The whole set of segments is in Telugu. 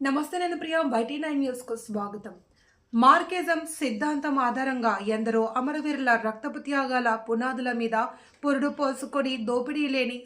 నమస్తే, నేను ప్రియా. YT9 న్యూస్కు స్వాగతం. మార్కెజం సిద్ధాంతం ఆధారంగా ఎందరో అమరవీరుల రక్తపు త్యాగాల పునాదుల మీద పురుడు పోసుకొని దోపిడీ లేని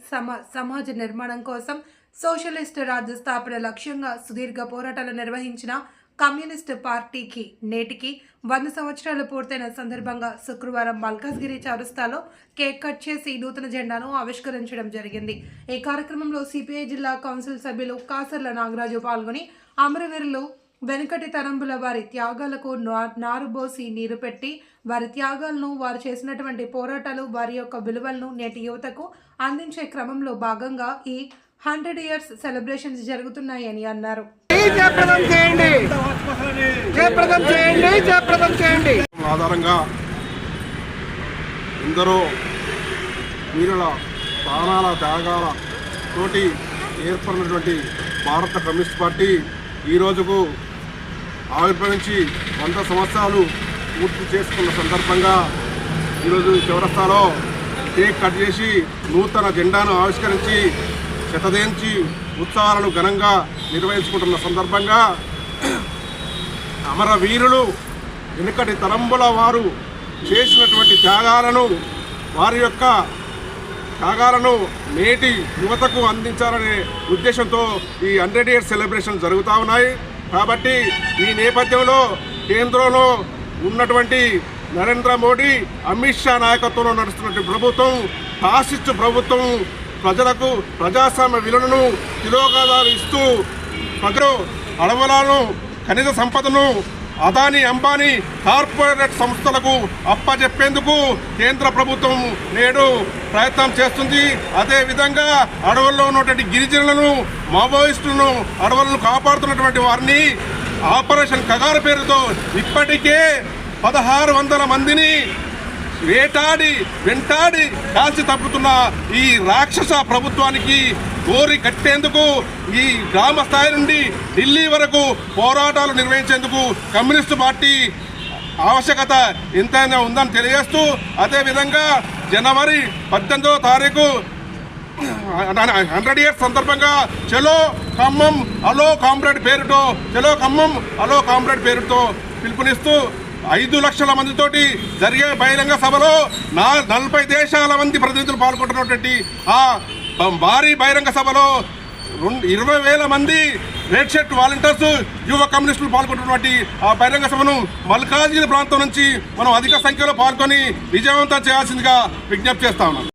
సమాజ నిర్మాణం కోసం సోషలిస్ట్ రాజ్య స్థాపన లక్ష్యంగా సుదీర్ఘ పోరాటాలు నిర్వహించిన కమ్యూనిస్టు పార్టీకి నేటికి 100 సంవత్సరాలు పూర్తయిన సందర్భంగా శుక్రవారం మల్కాజ్గిరి చౌరస్తాలో కేక్ కట్ చేసి నూతన జెండాను ఆవిష్కరించడం జరిగింది. ఈ కార్యక్రమంలో సిపిఐ జిల్లా కౌన్సిల్ సభ్యులు కాసర్ల నాగరాజు పాల్గొని అమరవీరులు వెనుకటి తరంబుల వారి త్యాగాలకు నారుబోసి నీరు పెట్టి వారి త్యాగాలను, వారు చేసినటువంటి పోరాటాలు, వారి యొక్క విలువలను నేటి యువతకు అందించే క్రమంలో భాగంగా ఈ 100 years సెలబ్రేషన్స్ జరుగుతున్నాయని అన్నారు. ఆధారంగా ఎందరో వీరుల ప్రాణాల త్యాగాల తోటి ఏర్పడినటువంటి భారత కమ్యూనిస్ట్ పార్టీ ఈ రోజుకు ఆవిర్భవించి 100 సంవత్సరాలు పూర్తి చేసుకున్న సందర్భంగా ఈరోజు చౌరస్తాలో కేక్ కట్ చేసి నూతన జెండాను ఆవిష్కరించి శతదేంచి ఉత్సవాలను ఘనంగా నిర్వహించుకుంటున్న సందర్భంగా అమరవీరులు వెనుకటి తరంబుల వారు చేసినటువంటి త్యాగాలను, వారి యొక్క త్యాగాలను నేటి యువతకు అందించాలనే ఉద్దేశంతో ఈ 100 years సెలబ్రేషన్ జరుగుతూ ఉన్నాయి. కాబట్టి ఈ నేపథ్యంలో కేంద్రంలో ఉన్నటువంటి నరేంద్ర మోడీ, అమిత్ షా నాయకత్వంలో నడుస్తున్నటువంటి ప్రభుత్వం ఫాసిస్టు ప్రభుత్వం ప్రజలకు ప్రజాస్వామ్య విలువలను తిరోగమనాలు ఇస్తూ ప్రజలు అడవులను, ఖనిజ సంపదను అదానీ, అంబానీ కార్పొరేట్ సంస్థలకు అప్పచెప్పేందుకు కేంద్ర ప్రభుత్వం నేడు ప్రయత్నం చేస్తుంది. అదేవిధంగా అడవుల్లో ఉన్నటువంటి గిరిజనులను, మావోయిస్టులను, అడవులను కాపాడుతున్నటువంటి వారిని ఆపరేషన్ కగారు పేరుతో ఇప్పటికే 1600 మందిని వెంటాడి కాల్చి తప్పుతున్న ఈ రాక్షస ప్రభుత్వానికి గోరి కట్టేందుకు ఈ గ్రామ స్థాయి నుండి ఢిల్లీ వరకు పోరాటాలు నిర్వహించేందుకు కమ్యూనిస్టు పార్టీ ఆవశ్యకత ఎంతైనా ఉందని తెలియజేస్తూ, అదేవిధంగా జనవరి 18వ తారీఖు 100 years సందర్భంగా చలో ఖమ్మం అలో కామ్రేడ్ పేరుతో పిలుపునిస్తూ 5 లక్షల మందితోటి జరిగే బహిరంగ సభలో 40 దేశాల మంది ప్రతినిధులు పాల్గొంటున్నటువంటి ఆ భారీ బహిరంగ సభలో 20,000 మంది రెడ్ షర్ట్ వాలంటీర్స్, యువ కమ్యూనిస్టులు పాల్గొంటున్నటువంటి ఆ బహిరంగ సభను మల్కాజ్గిరి ప్రాంతం నుంచి మనం అధిక సంఖ్యలో పాల్గొని విజయవంతం చేయాల్సిందిగా విజ్ఞప్తి చేస్తా ఉన్నాం.